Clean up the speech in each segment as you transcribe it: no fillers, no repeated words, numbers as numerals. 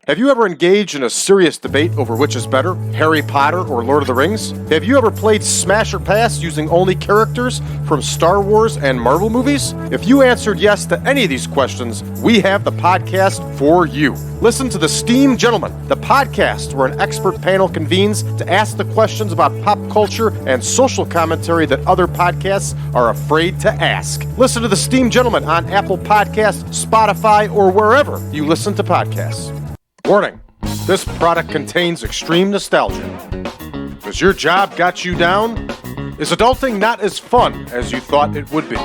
Have you ever engaged in a serious debate over which is better, Harry Potter or Lord of the Rings? Have you ever played Smash or Pass using only characters from Star Wars and Marvel movies? If you answered yes to any of these questions, we have the podcast for you. Listen to The Steam Gentleman, the podcast where an expert panel convenes to ask the questions about pop culture and social commentary that other podcasts are afraid to ask. Listen to The Steam Gentleman on Apple Podcasts, Spotify, or wherever you listen to podcasts. Warning, this product contains extreme nostalgia. Has your job got you down? Is adulting not as fun as you thought it would be?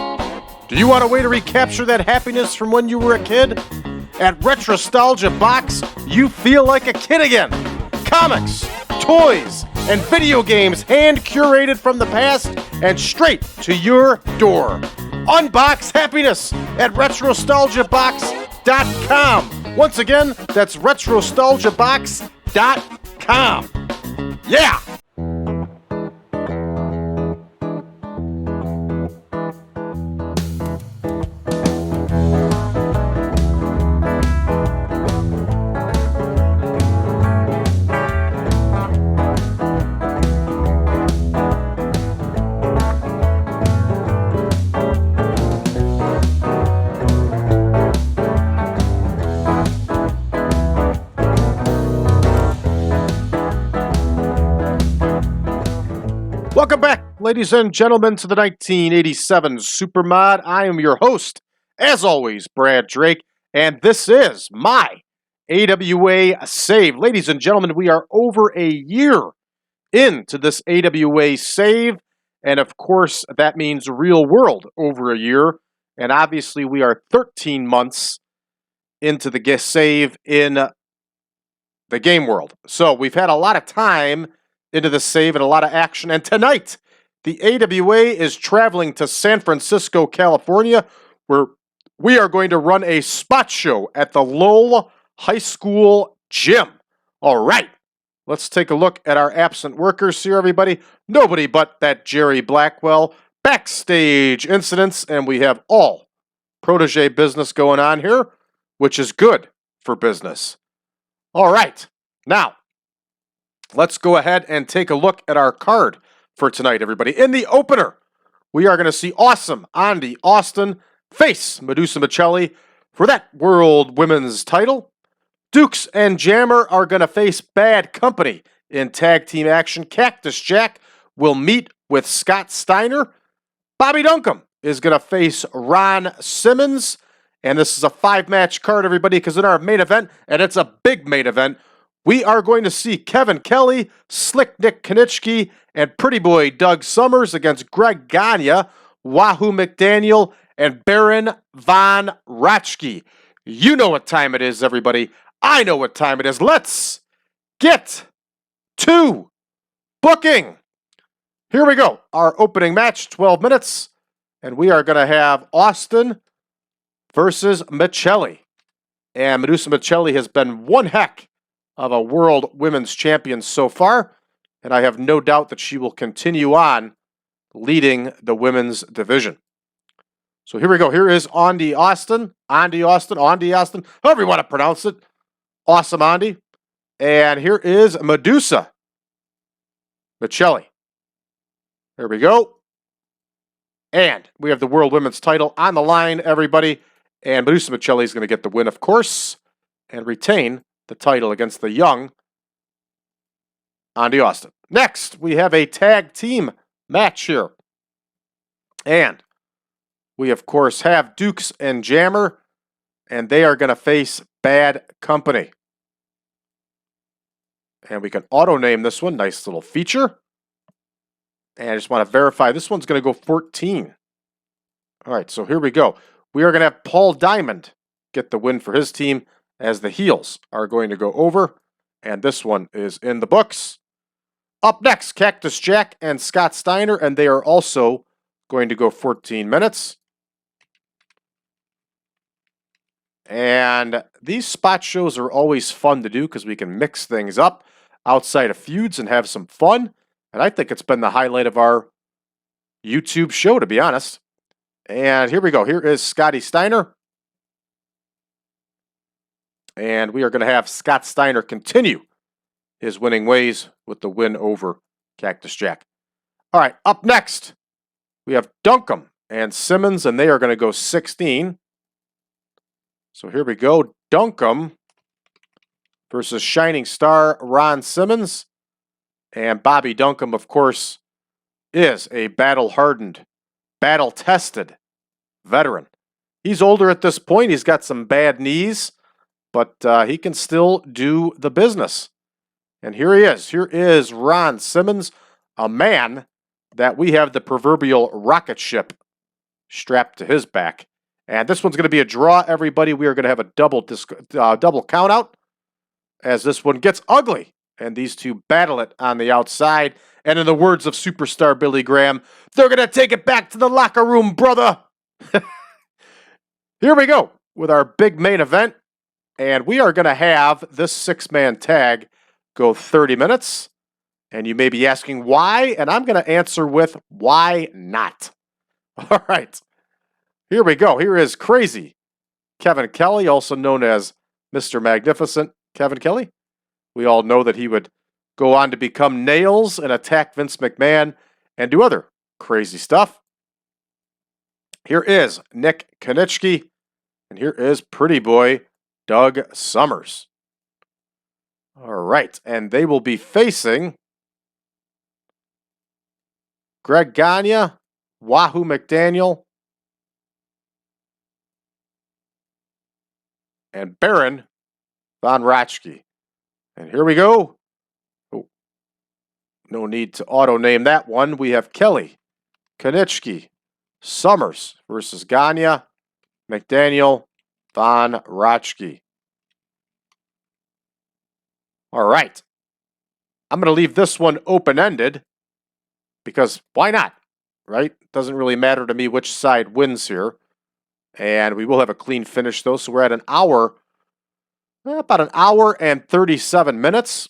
Do you want a way to recapture that happiness from when you were a kid? At Retrostalgia Box, you feel like a kid again. Comics, toys, and video games hand-curated from the past and straight to your door. Unbox happiness at retrostalgiabox.com. Once again, that's retrostalgiabox.com. Yeah! Welcome back, ladies and gentlemen, to the 1987 Supermod. I am your host, as always, Brad Drake, and this is my AWA save. Ladies and gentlemen, we are over a year into this AWA save, and of course, that means real world over a year, and obviously we are 13 months into the save in the game world. So we've had a lot of time into the save and a lot of action. And tonight, the AWA is traveling to San Francisco, California, where we are going to run a spot show at the Lowell High School gym. All right, let's take a look at our absent workers here, everybody. Nobody but that Jerry Blackwell. Backstage incidents, and we have all protege business going on here, which is good for business. All right, now, let's go ahead and take a look at our card for tonight, everybody. In the opener, we are going to see awesome Ondy Austin face Madusa Miceli for that World Women's title. Dukes and Jammer are going to face Bad Company in tag team action. Cactus Jack will meet with Scott Steiner. Bobby Duncum is going to face Ron Simmons. And this is a 5-match card, everybody, because in our main event, and it's a big main event, we are going to see Kevin Kelly, Slick Nick Kiniski, and Pretty Boy Doug Summers against Greg Gagne, Wahoo McDaniel, and Baron von Raschke. You know what time it is, everybody. I know what time it is. Let's get to booking. Here we go. Our opening match, 12 minutes, and we are going to have Austin versus Miceli. And Madusa Miceli has been one heck of a World Women's Champion so far, and I have no doubt that she will continue on leading the women's division. So here we go. Here is Ondy Austin, however you want to pronounce it. Awesome Ondy. And here is Madusa Miceli. There we go. And we have the World Women's title on the line, everybody. And Madusa Miceli is going to get the win, of course, and retain the title against the young Ondy Austin. Next, we have a tag team match here. And we, of course, have Dukes and Jammer, and they are going to face Bad Company. And we can auto-name this one. Nice little feature. And I just want to verify this one's going to go 14. All right, so here we go. We are going to have Paul Diamond get the win for his team, as the heels are going to go over, and this one is in the books. Up next, Cactus Jack and Scott Steiner, and they are also going to go 14 minutes. And these spot shows are always fun to do because we can mix things up outside of feuds and have some fun. And I think it's been the highlight of our YouTube show, to be honest. And here we go. Here is Scotty Steiner. And we are going to have Scott Steiner continue his winning ways with the win over Cactus Jack. All right, up next, we have Duncum and Simmons, and they are going to go 16. So here we go. Duncum versus Shining Star Ron Simmons. And Bobby Duncum, of course, is a battle-hardened, battle-tested veteran. He's older at this point. He's got some bad knees, but he can still do the business. And here he is. Here is Ron Simmons, a man that we have the proverbial rocket ship strapped to his back. And this one's going to be a draw, everybody. We are going to have a double count out as this one gets ugly. And these two battle it on the outside. And in the words of superstar Billy Graham, they're going to take it back to the locker room, brother. Here we go with our big main event. And we are going to have this 6-man tag go 30 minutes. And you may be asking why, and I'm going to answer with why not. All right. Here we go. Here is crazy Kevin Kelly, also known as Mr. Magnificent Kevin Kelly. We all know that he would go on to become Nails and attack Vince McMahon and do other crazy stuff. Here is Nick Kiniski, and here is pretty boy Doug Summers. All right, and they will be facing Greg Gagne, Wahoo McDaniel, and Baron von Raschke. And here we go. Oh, no need to auto-name that one. We have Kelly, Kiniski, Summers versus Gagne, McDaniel, von Raschke. All right. I'm going to leave this one open-ended because why not, right? Doesn't really matter to me which side wins here. And we will have a clean finish, though. So we're at an hour, about an hour and 37 minutes,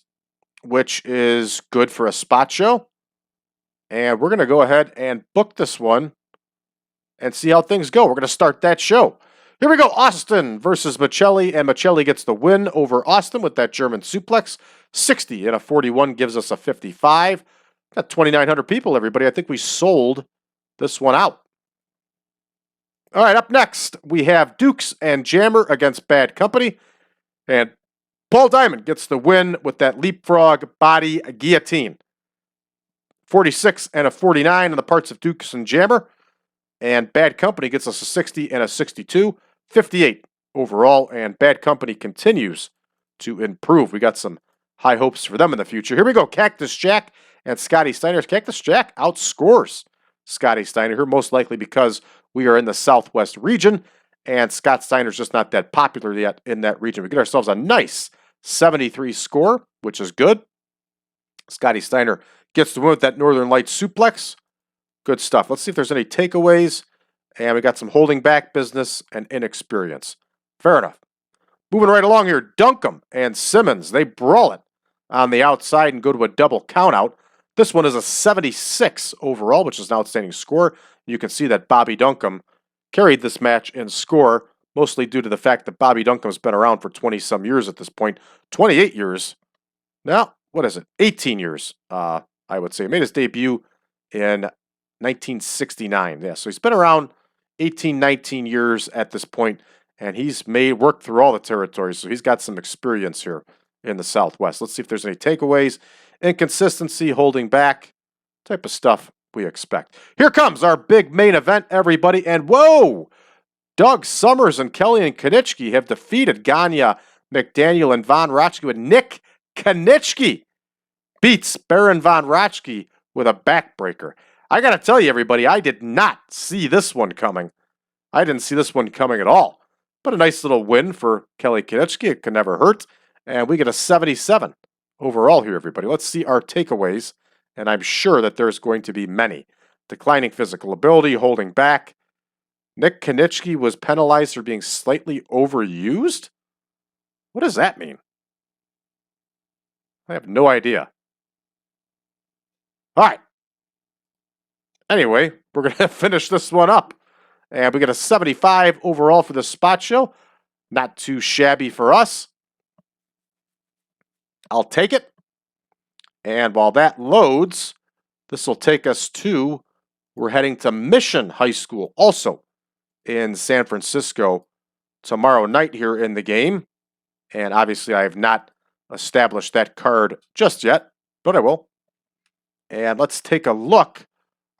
which is good for a spot show. And we're going to go ahead and book this one and see how things go. We're going to start that show. Here we go. Austin versus Miceli, and Miceli gets the win over Austin with that German suplex. 60 and a 41 gives us a 55. Got 2,900 people, everybody. I think we sold this one out. All right, up next, we have Dukes and Jammer against Bad Company. And Paul Diamond gets the win with that leapfrog body guillotine. 46 and a 49 in the parts of Dukes and Jammer. And Bad Company gets us a 60 and a 62. 58 overall. And Bad Company continues to improve. We got some high hopes for them in the future. Here we go. Cactus Jack and Scotty Steiner. Cactus Jack outscores Scotty Steiner here, most likely because we are in the Southwest region, and Scott Steiner's just not that popular yet in that region. We get ourselves a nice 73 score, which is good. Scotty Steiner gets the win with that Northern Lights suplex. Good stuff. Let's see if there's any takeaways. And we got some holding back business and inexperience. Fair enough. Moving right along here, Duncum and Simmons, they brawl it on the outside and go to a double countout. This one is a 76 overall, which is an outstanding score. You can see that Bobby Duncum carried this match in score, mostly due to the fact that Bobby Duncum's been around for 20-some years at this point. 28 years. Now, what is it? 18 years, I would say. He made his debut in 1969. Yeah, so he's been around 18, 19 years at this point, and he's worked through all the territories, so he's got some experience here in the Southwest. Let's see if there's any takeaways. Inconsistency, holding back, type of stuff we expect. Here comes our big main event, everybody, and whoa! Doug Summers and Kelly and Kiniski have defeated Gagne, McDaniel, and von Raschke, with Nick Kiniski beats Baron von Raschke with a backbreaker. I got to tell you, everybody, I did not see this one coming. I didn't see this one coming at all. But a nice little win for Kelly Kiniski. It can never hurt. And we get a 77 overall here, everybody. Let's see our takeaways. And I'm sure that there's going to be many. Declining physical ability, holding back. Nick Kiniski was penalized for being slightly overused? What does that mean? I have no idea. All right. Anyway, we're going to finish this one up. And we get a 75 overall for the spot show. Not too shabby for us. I'll take it. And while that loads, this will take us to, we're heading to Mission High School, also in San Francisco, tomorrow night here in the game. And obviously, I have not established that card just yet, but I will. And let's take a look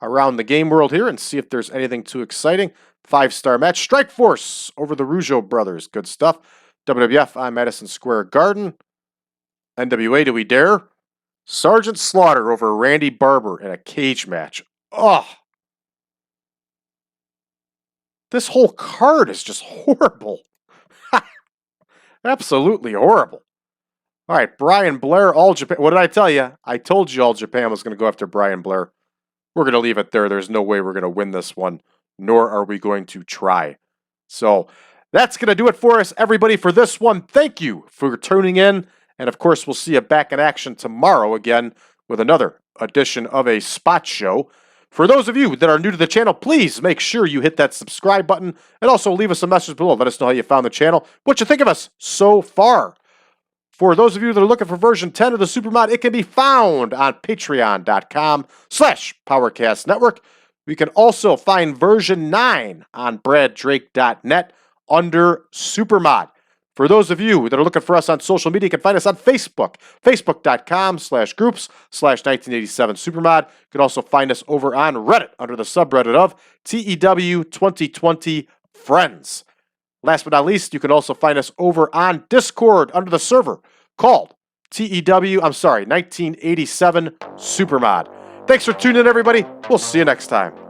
around the game world here and see if there's anything too exciting. 5-star match. Strike Force over the Rougeau brothers. Good stuff. WWF on Madison Square Garden. NWA, Do We Dare? Sergeant Slaughter over Randy Barber in a cage match. Oh, this whole card is just horrible. Absolutely horrible. All right, Brian Blair, All Japan. What did I tell you? I told you All Japan was going to go after Brian Blair. We're going to leave it there. There's no way we're going to win this one, nor are we going to try. So that's going to do it for us, everybody, for this one. Thank you for tuning in. And, of course, we'll see you back in action tomorrow again with another edition of a Spot Show. For those of you that are new to the channel, please make sure you hit that subscribe button and also leave us a message below. Let us know how you found the channel, what you think of us so far. For those of you that are looking for version 10 of the Supermod, it can be found on patreon.com/PowerCast Network. You can also find version 9 on braddrake.net under Supermod. For those of you that are looking for us on social media, you can find us on Facebook, facebook.com/groups/1987 Supermod. You can also find us over on Reddit under the subreddit of TEW 2020 Friends. Last but not least, you can also find us over on Discord under the server called 1987 Supermod. Thanks for tuning in, everybody. We'll see you next time.